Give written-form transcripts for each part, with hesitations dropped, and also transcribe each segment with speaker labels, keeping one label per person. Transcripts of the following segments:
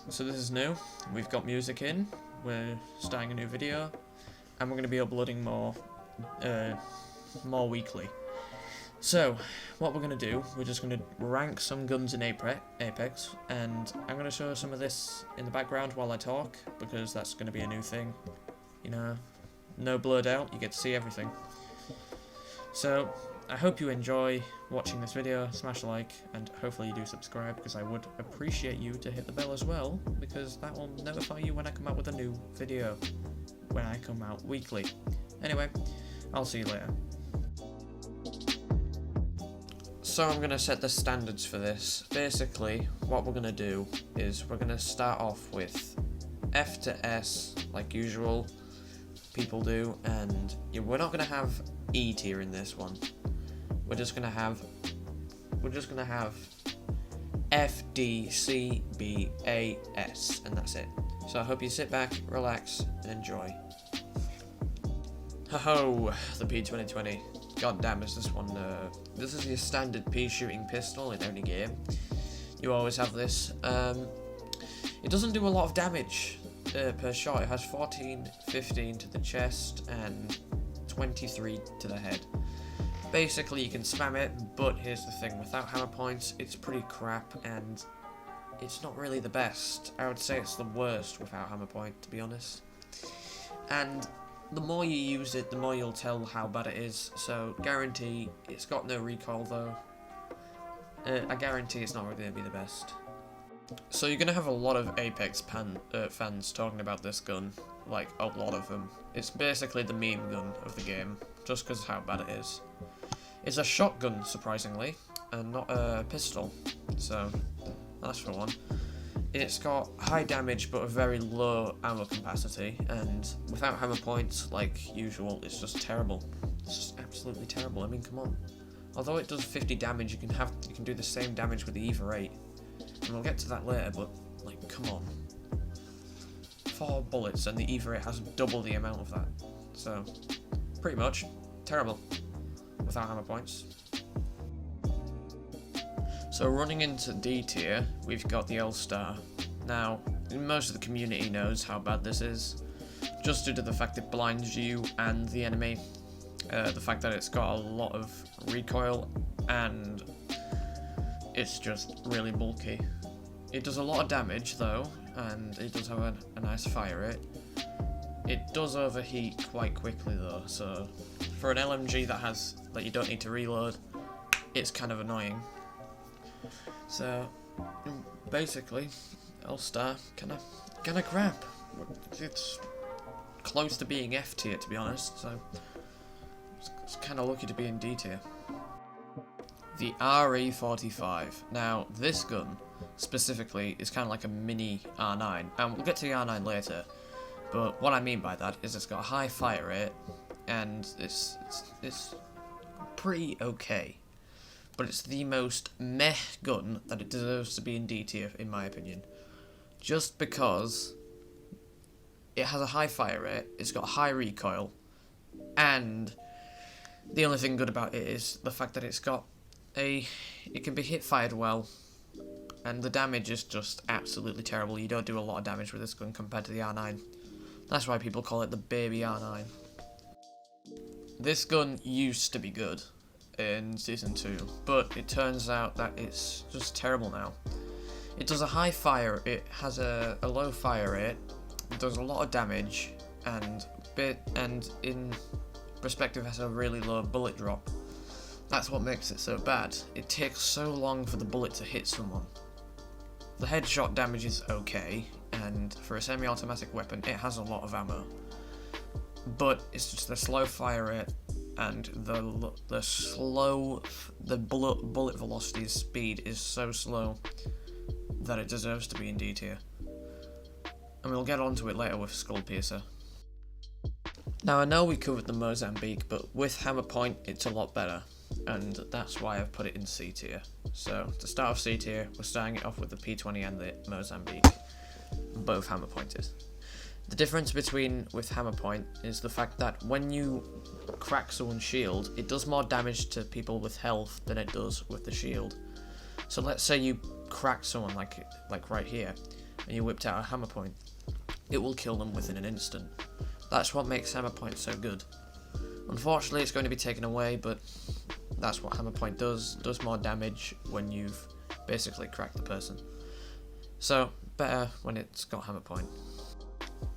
Speaker 1: So this is new. We've got music in. We're starting a new video, and we're going to be uploading more weekly. So what we're going to do, we're just going to rank some guns in Apex, and I'm going to show some of this in the background while I talk, because that's going to be a new thing. You know, no blurred out, you get to see everything. So I hope you enjoy watching this video, smash a like, and hopefully you do subscribe, because I would appreciate you to hit the bell as well, because that will notify you when I come out with a new video, when I come out weekly. Anyway, I'll see you later. So I'm going to set the standards for this. Basically, what we're going to do is we're going to start off with F to S, like usual people do, and we're not going to have E tier in this one. We're just gonna have F, D, C, B, A, S, and that's it. So I hope you sit back, relax, and enjoy. Ho-ho, the P2020. God damn, is this one, this is your standard P shooting pistol in any game. You always have this. It doesn't do a lot of damage per shot. It has 14, 15 to the chest, and 23 to the head. Basically, you can spam it, but here's the thing, without hammer points, it's pretty crap, and it's not really the best. I would say it's the worst without hammer point, to be honest. And the more you use it, the more you'll tell how bad it is, so guarantee it's got no recoil though. I guarantee it's not really going to be the best. So you're going to have a lot of Apex fans talking about this gun, like a lot of them. It's basically the meme gun of the game, just because of how bad it is. It's a shotgun, surprisingly, and not a pistol, so that's for one. It's got high damage but a very low ammo capacity, and without hammer points, like usual, it's just terrible. It's just absolutely terrible. I mean, come on. Although it does 50 damage, you can do the same damage with the EVA 8, and we'll get to that later. But like, come on. 4 bullets, and the EVA 8 has double the amount of that. So, pretty much terrible without hammer points. So running into D tier, we've got the L-Star. Now, most of the community knows how bad this is, just due to the fact it blinds you and the enemy, the fact that it's got a lot of recoil, and it's just really bulky. It does a lot of damage though, and it does have a nice fire rate. It does overheat quite quickly though, so for an LMG that you don't need to reload, it's kind of annoying. So basically, L-Star kinda crap. It's close to being F tier, to be honest, so it's kinda lucky to be in D tier. The RE45. Now this gun specifically is kind of like a mini R9, and we'll get to the R9 later. But what I mean by that is it's got a high fire rate, and it's pretty okay. But it's the most meh gun that it deserves to be in D tier, in my opinion. Just because it has a high fire rate, it's got high recoil, and the only thing good about it is the fact that it can be hip fired well, and the damage is just absolutely terrible. You don't do a lot of damage with this gun compared to the R9. That's why people call it the baby R9. This gun used to be good in Season 2, but it turns out that it's just terrible now. It does a high fire, it has a low fire rate, it does a lot of damage, and in perspective has a really low bullet drop. That's what makes it so bad. It takes so long for the bullet to hit someone. The headshot damage is okay, and for a semi-automatic weapon, it has a lot of ammo. But it's just the slow fire rate and the bullet velocity speed is so slow that it deserves to be in D tier. And we'll get onto it later with Skull Piercer. Now I know we covered the Mozambique, but with hammer point, it's a lot better. And that's why I've put it in C tier. So, to start off C tier, we're starting it off with the P20 and the Mozambique. Both hammer pointers. The difference with hammer point is the fact that when you crack someone's shield, it does more damage to people with health than it does with the shield. So let's say you crack someone like right here. and you whipped out a hammer point, it will kill them within an instant. That's what makes hammer point so good. Unfortunately, it's going to be taken away, but that's what hammer point does more damage when you've basically cracked the person. So, better when it's got hammer point.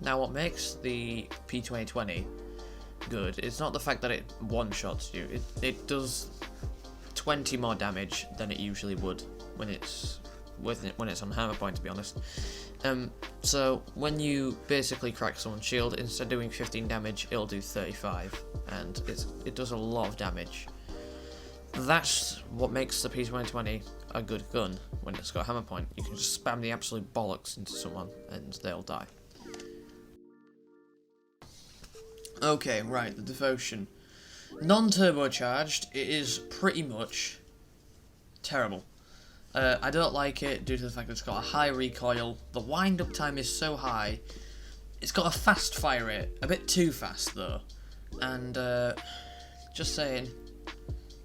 Speaker 1: Now, what makes the P2020 good is not the fact that it one-shots you. It does 20 more damage than it usually would when it's on hammer point, to be honest. So when you basically crack someone's shield, instead of doing 15 damage, it'll do 35, and it does a lot of damage. That's what makes the P2020 a good gun when it's got hammer point. You can just spam the absolute bollocks into someone and they'll die. Okay, right, the Devotion. Non-turbocharged, it is pretty much terrible. I don't like it due to the fact that it's got a high recoil. The wind-up time is so high. It's got a fast fire rate, a bit too fast though. And just saying,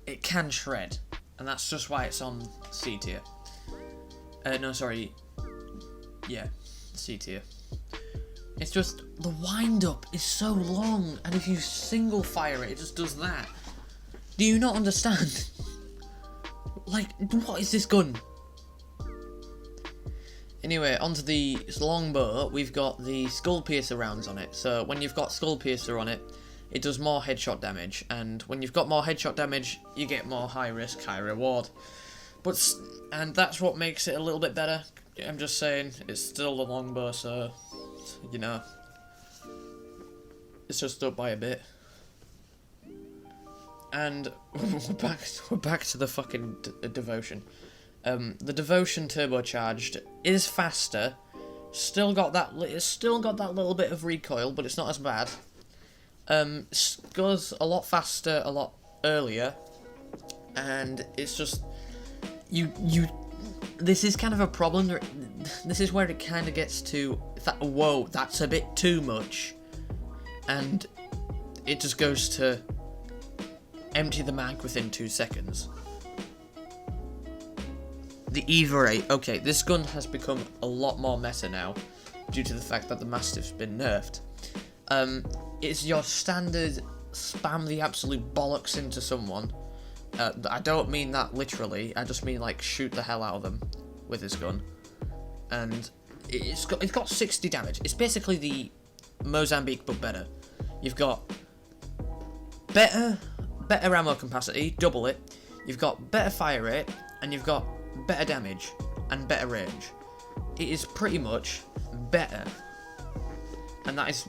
Speaker 1: it can shred, and that's just why it's on C tier. No, sorry. Yeah, C tier. It's just, the wind-up is so long, and if you single fire it, it just does that. Do you not understand? Like, what is this gun? Anyway, onto the longbow, we've got the Skull Piercer rounds on it. So when you've got Skull Piercer on it, it does more headshot damage. And when you've got more headshot damage, you get more high risk, high reward. And that's what makes it a little bit better. I'm just saying, it's still the longbow, so, you know, it's just up by a bit. And we're back to the fucking Devotion. The Devotion turbocharged is faster. It's still got that little bit of recoil, but it's not as bad. Goes a lot faster, a lot earlier, and it's just this is kind of a problem. This is where it kind of gets to that. Whoa, that's a bit too much, and it just goes to empty the mag within 2 seconds. The EVA 8. Okay, this gun has become a lot more meta now, due to the fact that the Mastiff's been nerfed. It's your standard spam the absolute bollocks into someone. I don't mean that literally, I just mean like shoot the hell out of them with this gun. And it's got 60 damage. It's basically the Mozambique but better. You've got better ammo capacity, double it. You've got better fire rate, and you've got better damage and better range. It is pretty much better, and that is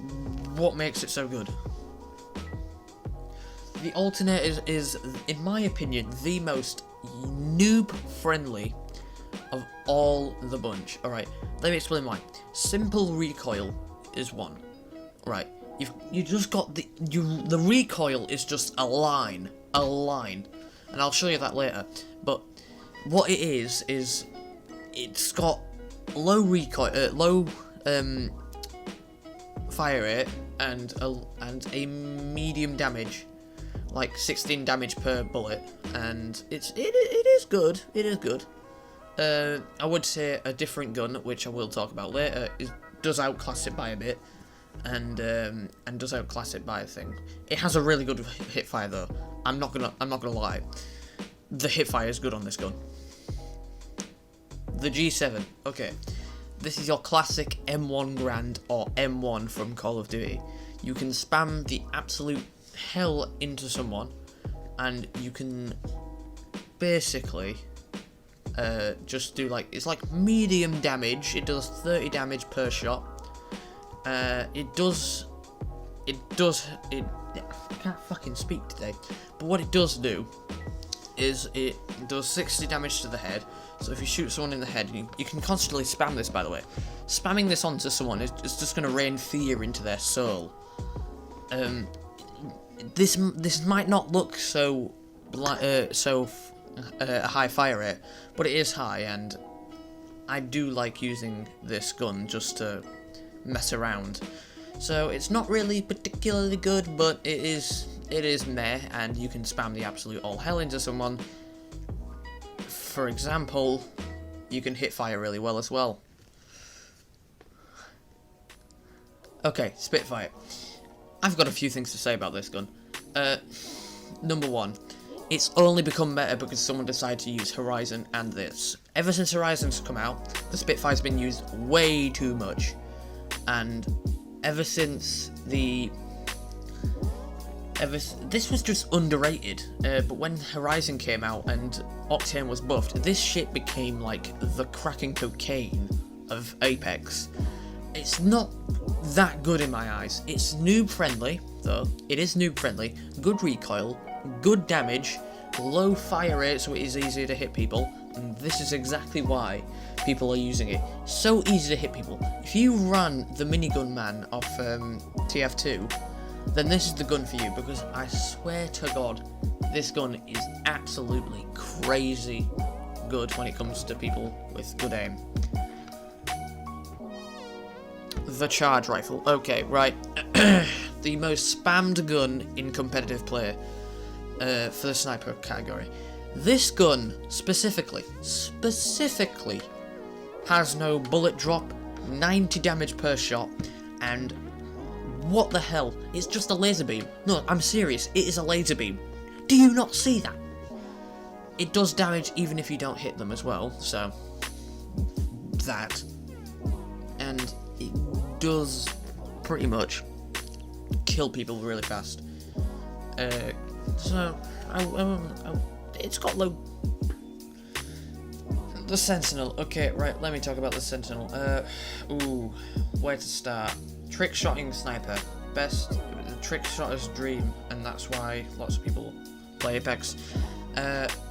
Speaker 1: what makes it so good. The alternator is, in my opinion, the most noob-friendly of all the bunch. Alright, let me explain why. Simple recoil is one. Right, you just got the recoil is just a line, and I'll show you that later. But what it is it's got low recoil, low fire rate, and a medium damage, like 16 damage per bullet, and it is good. It is good. I would say a different gun, which I will talk about later, does outclass it by a bit, and does outclass it by a thing. It has a really good hipfire though. I'm not gonna lie. The hipfire is good on this gun. The G7. Okay, this is your classic M1 Garand or M1 from Call of Duty. You can spam the absolute hell into someone, and you can basically just do it's like medium damage. It does 30 damage per shot. I can't fucking speak today. But what it does do is it does 60 damage to the head. So if you shoot someone in the head, you can constantly spam this, by the way. Spamming this onto someone is just going to rain fear into their soul. This might not look so high fire rate, but it is high, and I do like using this gun just to mess around. So it's not really particularly good, but it is meh, and you can spam the absolute all hell into someone. For example, you can hit fire really well as well. Okay, Spitfire. I've got a few things to say about this gun. Number one, it's only become better because someone decided to use Horizon and this. Ever since Horizon's come out, the Spitfire's been used way too much. And ever since this was just underrated, but when Horizon came out and Octane was buffed, this shit became like the cracking cocaine of Apex. It's not that good in my eyes. It's noob friendly, though. It is noob friendly. Good recoil, good damage, low fire rate so it is easier to hit people, and this is exactly why people are using it. So easy to hit people. If you run the minigun man off TF2, then this is the gun for you, because I swear to God, this gun is absolutely crazy good when it comes to people with good aim. The charge rifle. Okay, right. The most spammed gun in competitive play for the sniper category. This gun specifically has no bullet drop, 90 damage per shot, and what the hell? It's just a laser beam. No, I'm serious. It is a laser beam. Do you not see that? It does damage even if you don't hit them as well, so that. And it does pretty much kill people really fast. So, it's got low. The Sentinel. Okay, right, let me talk about the Sentinel. Where to start? Trick shotting sniper. Best, the trick shotter's dream, and that's why lots of people play Apex.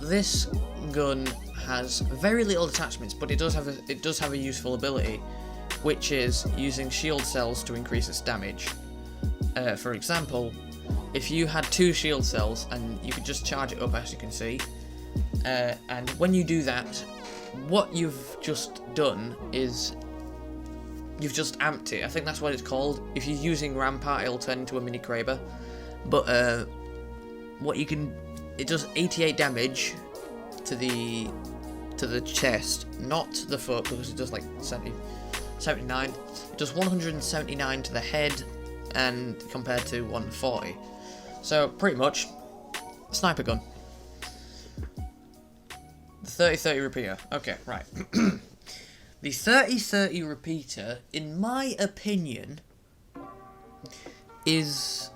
Speaker 1: This gun has very little attachments, but it does have a useful ability, which is using shield cells to increase its damage. For example, if you had 2 shield cells and you could just charge it up, as you can see, and when you do that, what you've just done is you've just amped it. I think that's what it's called. If you're using Rampart, it'll turn into a mini Kraber. But it does 88 damage to the chest, not the foot, because it does like 79. It does 179 to the head, and compared to 140. So pretty much sniper gun. The 30-30 repeater. Okay, right. The 30-30 repeater, in my opinion, is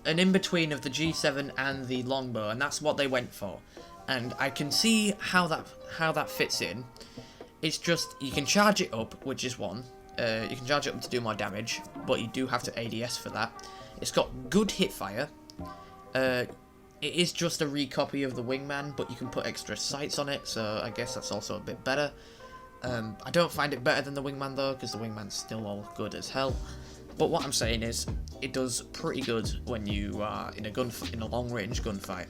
Speaker 1: an in-between of the G7 and the longbow, and that's what they went for. And I can see how that fits in. It's just, you can charge it up, which is one. You can charge it up to do more damage, but you do have to ADS for that. It's got good hit fire. It is just a recopy of the Wingman, but you can put extra sights on it, so I guess that's also a bit better. I don't find it better than the Wingman though, because the Wingman's still all good as hell. But what I'm saying is, it does pretty good when you are in a long-range gunfight.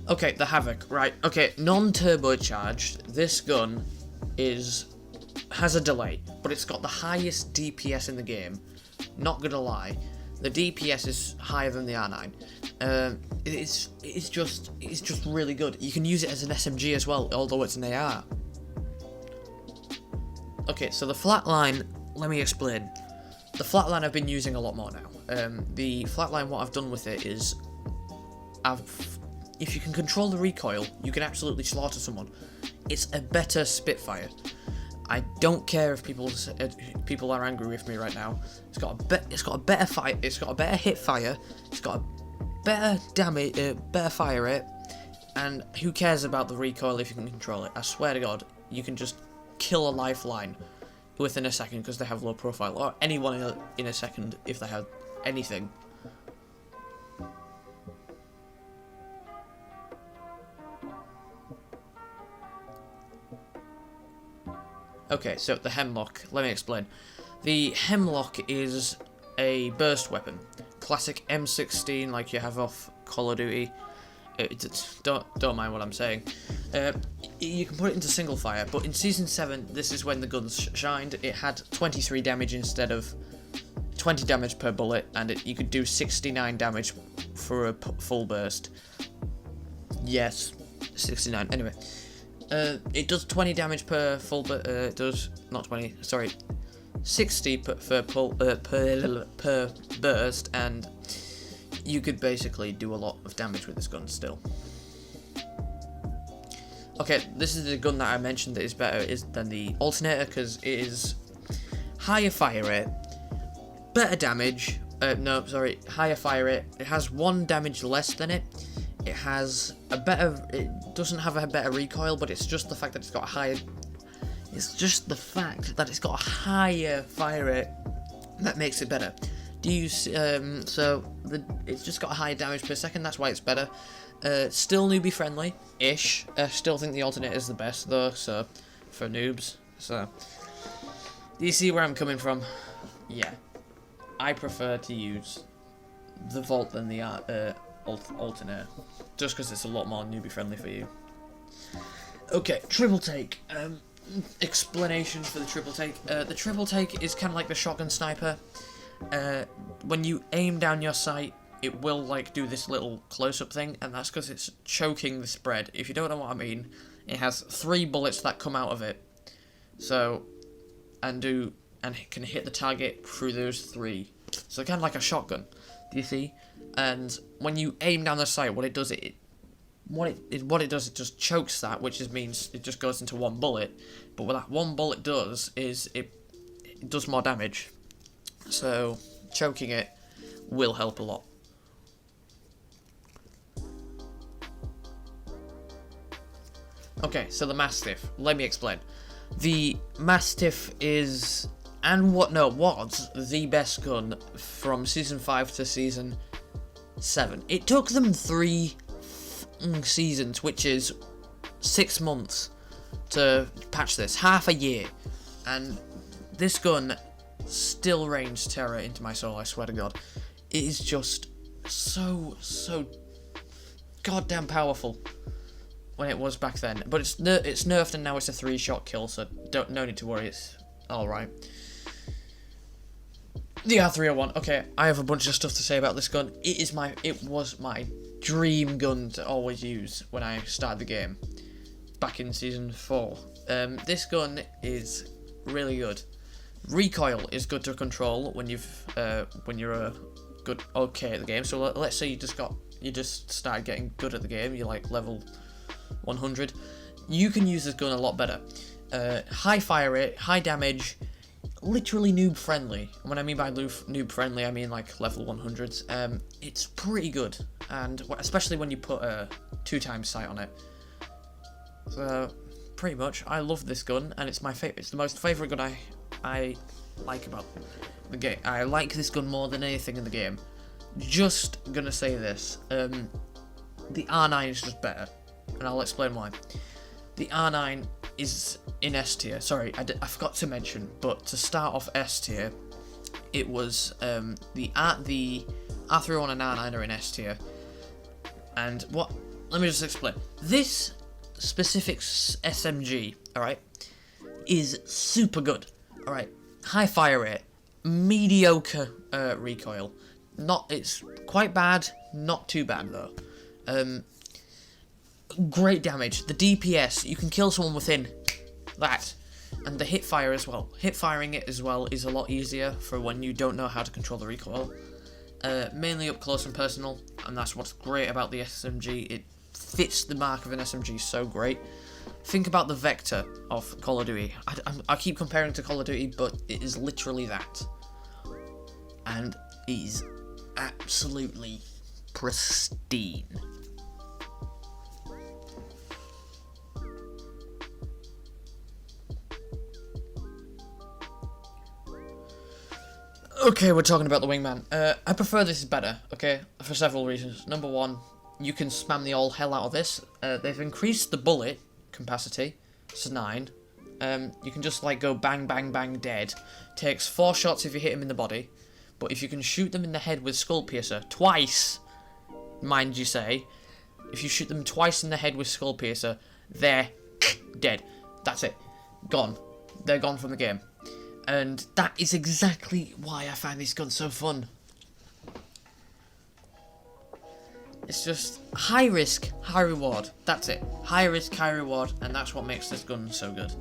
Speaker 1: Okay, the Havoc, right. Okay, non-turbocharged, this gun has a delay, but it's got the highest DPS in the game. Not gonna lie, the DPS is higher than the R9. It's just really good. You can use it as an SMG as well, although it's an AR. Okay, so the flatline, let me explain. The flatline I've been using a lot more now. The flatline, what I've done with it is, if you can control the recoil, you can absolutely slaughter someone. It's a better Spitfire. I don't care if people are angry with me right now. It's got a better fight. It's got a better hit fire. It's got a better damage, better fire rate. And who cares about the recoil if you can control it? I swear to God, you can just kill a lifeline within a second because they have low profile, or anyone in a second if they have anything. Okay, so the Hemlock, let me explain. The Hemlock is a burst weapon. Classic M16 like you have off Call of Duty. Don't mind what I'm saying. You can put it into single fire, but in Season 7, this is when the guns shined. It had 23 damage instead of 20 damage per bullet, and you could do 69 damage for a full burst. Yes, 69. Anyway, It does 20 damage per full, but it does not 20. Sorry, 60 per burst, and you could basically do a lot of damage with this gun still. Okay, this is the gun that I mentioned that is better than the alternator because it is higher fire rate, better damage. No, sorry, higher fire rate. It has 1 damage less than it. It has a better. It doesn't have a better recoil, but it's just the fact that it's got a higher. It's just the fact that it's got a higher fire rate that makes it better. Do you it's just got a higher damage per second. That's why it's better. Still newbie friendly ish. Still think the alternator is the best though. So for noobs. So do you see where I'm coming from? Yeah, I prefer to use the Volt than the alternator, just because it's a lot more newbie friendly for you. Okay, triple take. Explanation for the triple take. The triple take is kind of like the shotgun sniper. When you aim down your sight, it will like do this little close-up thing, and that's because it's choking the spread. If you don't know what I mean, it has 3 bullets that come out of it. So, and it can hit the target through those 3. So kind of like a shotgun. Do you see? And when you aim down the sight, what it does, it just chokes that, which means it just goes into 1 bullet. But what that 1 bullet does is it does more damage. So choking it will help a lot. Okay, so the Mastiff. Let me explain. The Mastiff is was the best gun from Season 5 to Season 7. It took them 3 seasons, which is 6 months, to patch this. Half a year. And this gun still rains terror into my soul, I swear to God. It is just so goddamn powerful when it was back then. But it's nerfed and now it's a 3-shot kill, so no need to worry, it's alright. The R301. Okay, I have a bunch of stuff to say about this gun. It was my dream gun to always use when I started the game back in Season 4. This gun is really good. Recoil is good to control when you're okay at the game. So let's say you just started getting good at the game. You're like level 100. You can use this gun a lot better. High fire rate, high damage, literally noob friendly. And when I mean by noob friendly, I mean like level 100s. It's pretty good, and especially when you put a 2x sight on it. So pretty much, I love this gun, and it's my favorite. It's the most favorite gun I like about the game. I like this gun more than anything in the game. Just gonna say this: the R9 is just better, and I'll explain why. The R9 is in S tier. Sorry, I forgot to mention, but to start off S tier, it was the R301 and R9 are in S tier. And let me just explain. This specific SMG, alright, is super good. Alright, high fire rate, mediocre recoil. It's quite bad, not too bad though. Great damage. The DPS, you can kill someone within that. And the hip fire as well. Hip firing it as well is a lot easier for when you don't know how to control the recoil. Mainly up close and personal, and that's what's great about the SMG. It fits the mark of an SMG so great. Think about the Vector of Call of Duty. I keep comparing to Call of Duty, but it is literally that. And it is absolutely pristine. Okay, we're talking about the Wingman. I prefer this better, okay, for several reasons. Number one, you can spam the all hell out of this. They've increased the bullet capacity to 9. You can just like go bang, bang, bang, dead. Takes 4 shots if you hit him in the body. But if you can shoot them in the head with Skull Piercer, twice, mind you say, if you shoot them twice in the head with Skull Piercer, they're dead. That's it. Gone. They're gone from the game. And that is exactly why I find this gun so fun. It's just high risk, high reward. That's it. High risk, high reward, and that's what makes this gun so good.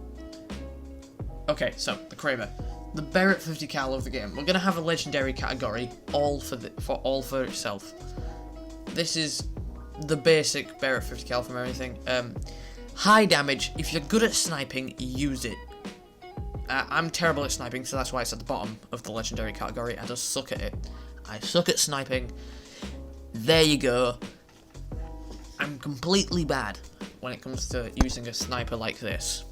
Speaker 1: Okay, so the Kraber, the Barrett 50 cal of the game. We're gonna have a legendary category, all for itself. This is the basic Barrett 50 cal from everything. High damage. If you're good at sniping, use it. I'm terrible at sniping, so that's why it's at the bottom of the legendary category. I just suck at it. I suck at sniping. There you go. I'm completely bad when it comes to using a sniper like this.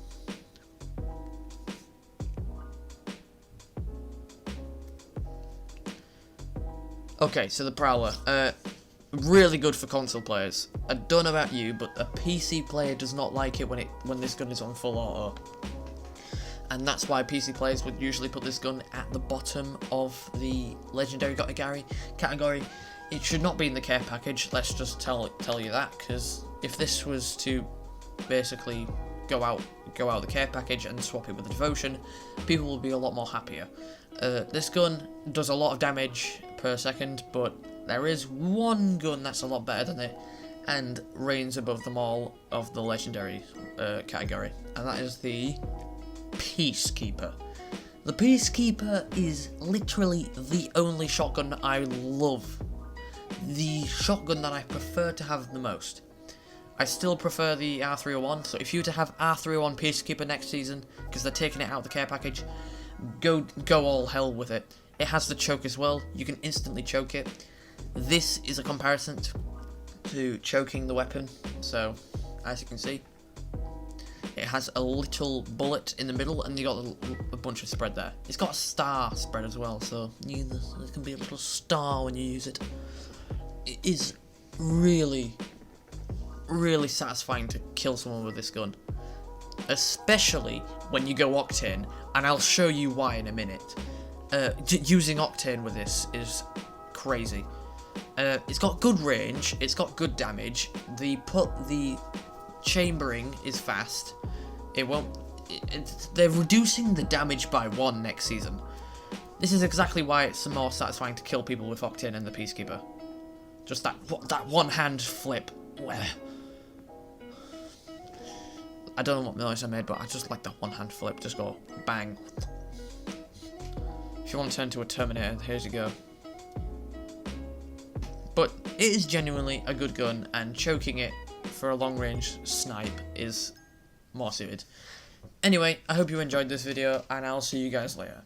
Speaker 1: Okay, so the Prowler. Really good for console players. I don't know about you, but a PC player does not like it when this gun is on full auto. And that's why PC players would usually put this gun at the bottom of the legendary category. It should not be in the care package, let's just tell you that, because if this was to basically go out the care package and swap it with the devotion, people will be a lot more happier. This gun does a lot of damage per second, but there is one gun that's a lot better than it, and reigns above them all of the legendary category, and that is the Peacekeeper. The Peacekeeper is literally the only shotgun I love. The shotgun that I prefer to have the most. I still prefer the R301, so if you were to have R301 Peacekeeper next season, because they're taking it out of the care package, go all hell with it. It has the choke as well, you can instantly choke it. This is a comparison to choking the weapon, so as you can see, it has a little bullet in the middle, and you got a bunch of spread there. It's got a star spread as well, so there can be a little star when you use it. It is really, really satisfying to kill someone with this gun, especially when you go Octane, and I'll show you why in a minute. Using Octane with this is crazy. It's got good range, it's got good damage. The chambering is fast. They're reducing the damage by 1 next season. This is exactly why it's more satisfying to kill people with Octane and the Peacekeeper. Just that one hand flip. I don't know what noise I made, but I just like that one hand flip. Just go bang. If you want to turn to a Terminator, here's you go. But it is genuinely a good gun, and choking it for a long range snipe is more suited. Anyway, I hope you enjoyed this video, and I'll see you guys later.